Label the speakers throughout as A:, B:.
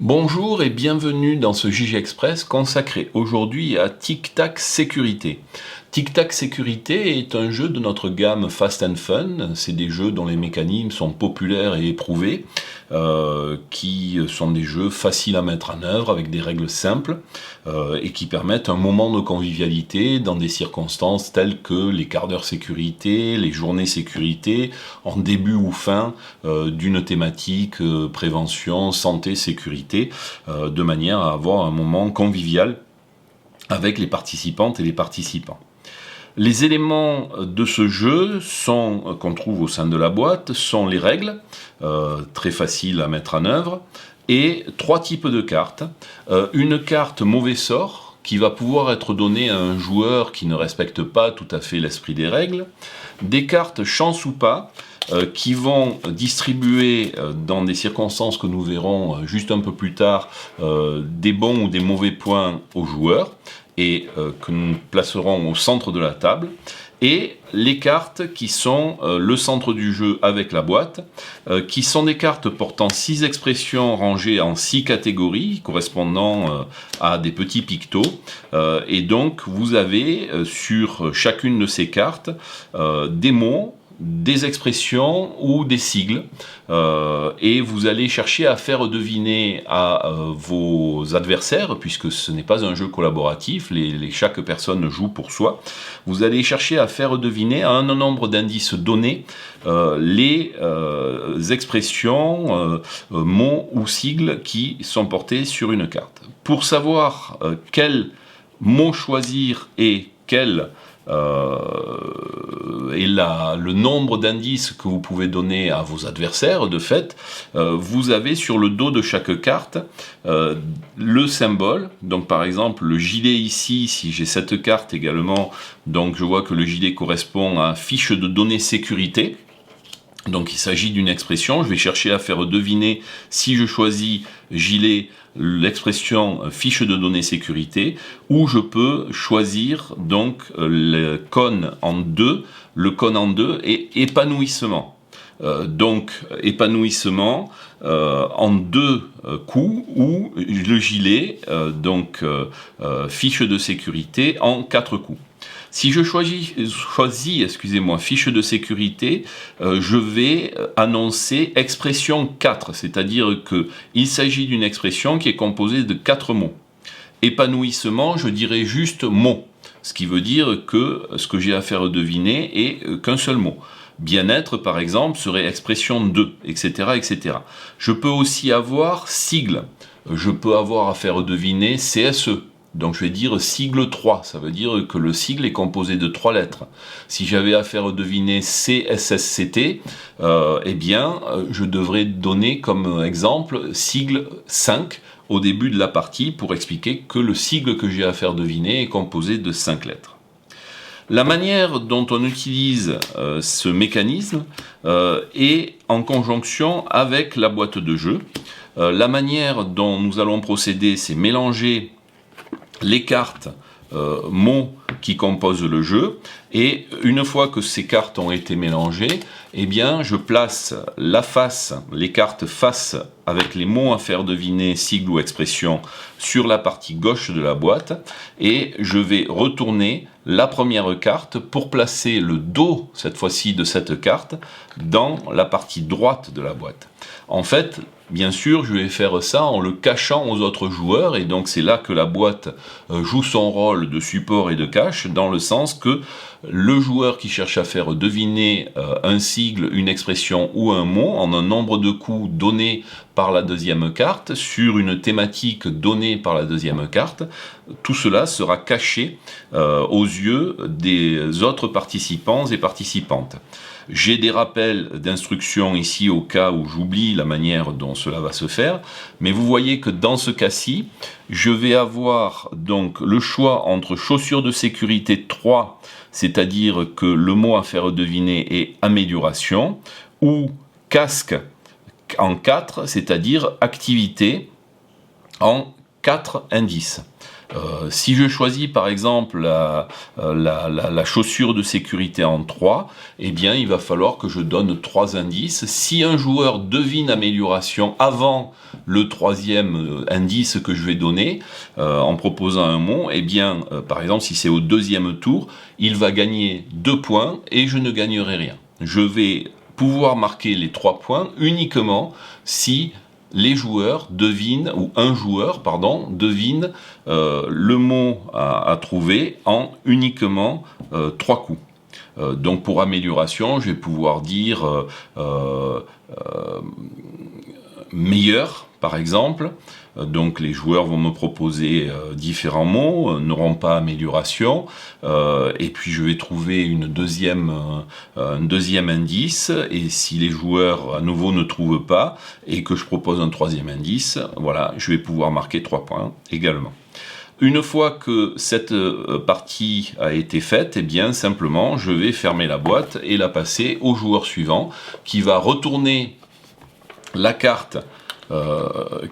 A: Bonjour et bienvenue dans ce JG Express consacré aujourd'hui à Tic Tac Sécurité. Tic Tac Sécurité est un jeu de notre gamme Fast and Fun. C'est des jeux dont les mécanismes sont populaires et éprouvés, qui sont des jeux faciles à mettre en œuvre avec des règles simples et qui permettent un moment de convivialité dans des circonstances telles que les quarts d'heure sécurité, les journées sécurité, en début ou fin d'une thématique prévention, santé, sécurité, de manière à avoir un moment convivial avec les participantes et les participants. Les éléments de ce jeu qu'on trouve au sein de la boîte sont les règles, très faciles à mettre en œuvre, et 3 types de cartes. Une carte mauvais sort, qui va pouvoir être donnée à un joueur qui ne respecte pas tout à fait l'esprit des règles. Des cartes chance ou pas, qui vont distribuer dans des circonstances que nous verrons juste un peu plus tard, des bons ou des mauvais points aux joueurs, et que nous placerons au centre de la table, et les cartes qui sont le centre du jeu avec la boîte, qui sont des cartes portant 6 expressions rangées en 6 catégories, correspondant à des petits pictos, et donc vous avez sur chacune de ces cartes des mots, des expressions ou des sigles, et vous allez chercher à faire deviner à vos adversaires, puisque ce n'est pas un jeu collaboratif, chaque personne joue pour soi. Vous allez chercher à faire deviner à un nombre d'indices donnés les expressions, mots ou sigles qui sont portés sur une carte. Pour savoir quel mot choisir et quel le nombre d'indices que vous pouvez donner à vos adversaires, de fait, vous avez sur le dos de chaque carte le symbole. Donc par exemple le gilet ici, si j'ai cette carte également, donc je vois que le gilet correspond à fiche de données sécurité. Donc il s'agit d'une expression, je vais chercher à faire deviner, si je choisis gilet, l'expression fiche de données sécurité, ou je peux choisir donc le cône en deux et épanouissement. Donc épanouissement en 2 coups, ou le gilet, fiche de sécurité en 4 coups. Si je choisis fiche de sécurité, je vais annoncer expression 4, c'est-à-dire qu'il s'agit d'une expression qui est composée de 4 mots. Épanouissement, je dirais juste mot, ce qui veut dire que ce que j'ai à faire deviner est qu'un seul mot. Bien-être, par exemple, serait expression 2, etc., etc. Je peux aussi avoir sigle. Je peux avoir à faire deviner CSE. Donc je vais dire sigle 3, ça veut dire que le sigle est composé de 3 lettres. Si j'avais à faire deviner CSSCT, je devrais donner comme exemple sigle 5 au début de la partie pour expliquer que le sigle que j'ai à faire deviner est composé de 5 lettres. La manière dont on utilise ce mécanisme est en conjonction avec la boîte de jeu. La manière dont nous allons procéder, c'est mélanger les cartes mots qui composent le jeu, et une fois que ces cartes ont été mélangées, je place les cartes face avec les mots à faire deviner, sigle ou expression, sur la partie gauche de la boîte, et je vais retourner la première carte pour placer le dos, cette fois-ci, de cette carte dans la partie droite de la boîte. En fait, bien sûr, je vais faire ça en le cachant aux autres joueurs, et donc c'est là que la boîte joue son rôle de support et de cache, dans le sens que le joueur qui cherche à faire deviner un sigle, une expression ou un mot en un nombre de coups donné par la deuxième carte, sur une thématique donnée par la deuxième carte, tout cela sera caché aux yeux des autres participants et participantes. J'ai des rappels d'instructions ici au cas où j'oublie la manière dont cela va se faire, mais vous voyez que dans ce cas-ci, je vais avoir donc le choix entre chaussures de sécurité 3, c'est-à-dire que le mot à faire deviner est amélioration, ou casque en 4, c'est-à-dire activité en 4 indices. Si je choisis par exemple la chaussure de sécurité en 3, eh bien il va falloir que je donne 3 indices. Si un joueur devine amélioration avant le troisième indice que je vais donner, en proposant un mot, eh bien par exemple si c'est au deuxième tour, il va gagner 2 points et je ne gagnerai rien. Je vais pouvoir marquer les 3 points uniquement si les joueurs devinent, ou un joueur, pardon, devine le mot à trouver en uniquement 3 coups. Donc pour amélioration, je vais pouvoir dire meilleur, par exemple. Donc les joueurs vont me proposer différents mots, n'auront pas amélioration, et puis je vais trouver un deuxième indice, et si les joueurs à nouveau ne trouvent pas, et que je propose un troisième indice, voilà, je vais pouvoir marquer 3 points également. Une fois que cette partie a été faite, eh bien simplement je vais fermer la boîte et la passer au joueur suivant, qui va retourner la carte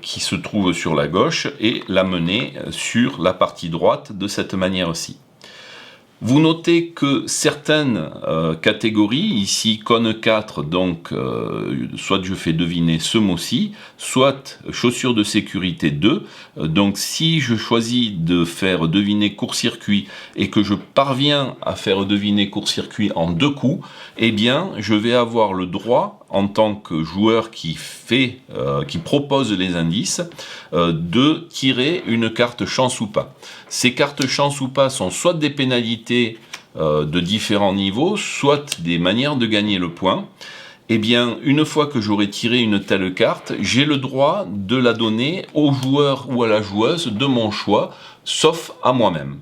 A: qui se trouve sur la gauche et l'amener sur la partie droite de cette manière-ci. Vous notez que certaines catégories, ici cône 4, donc soit je fais deviner ce mot-ci, soit chaussures de sécurité 2, donc si je choisis de faire deviner court-circuit et que je parviens à faire deviner court-circuit en 2 coups, eh bien je vais avoir le droit, en tant que joueur qui propose les indices, de tirer une carte chance ou pas. Ces cartes chance ou pas sont soit des pénalités de différents niveaux, soit des manières de gagner le point. Eh bien, une fois que j'aurai tiré une telle carte, j'ai le droit de la donner au joueur ou à la joueuse de mon choix, sauf à moi-même.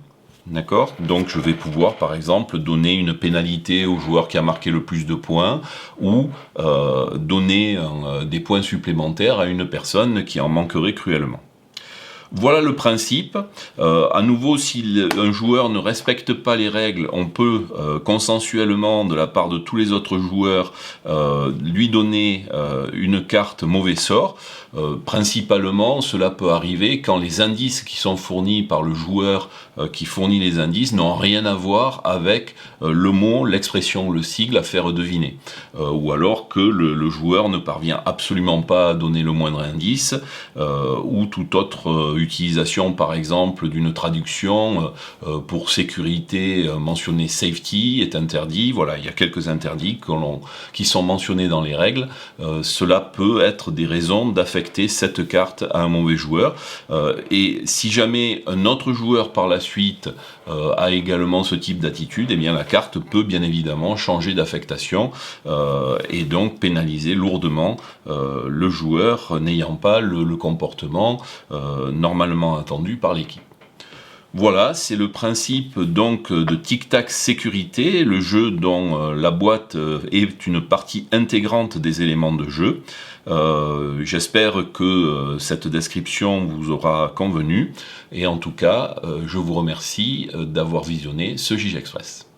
A: D'accord ? Donc je vais pouvoir par exemple donner une pénalité au joueur qui a marqué le plus de points, ou donner des points supplémentaires à une personne qui en manquerait cruellement. Voilà le principe. À nouveau, si un joueur ne respecte pas les règles, on peut consensuellement, de la part de tous les autres joueurs, lui donner une carte mauvais sort. Principalement, cela peut arriver quand les indices qui sont fournis par le joueur qui fournit les indices n'ont rien à voir avec le mot, l'expression, le sigle à faire deviner. Ou alors que le joueur ne parvient absolument pas à donner le moindre indice, ou toute autre utilisation par exemple d'une traduction pour sécurité mentionnée safety est interdit. Voilà, il y a quelques interdits qui sont mentionnés dans les règles. Cela peut être des raisons d'affecter cette carte à un mauvais joueur, et si jamais un autre joueur par la suite a également ce type d'attitude, eh bien la carte peut bien évidemment changer d'affectation et donc pénaliser lourdement le joueur n'ayant pas le comportement normalement attendu par l'équipe. Voilà, c'est le principe donc de Tic Tac Sécurité, le jeu dont la boîte est une partie intégrante des éléments de jeu. J'espère que cette description vous aura convenu, et en tout cas, je vous remercie d'avoir visionné ce JG Express.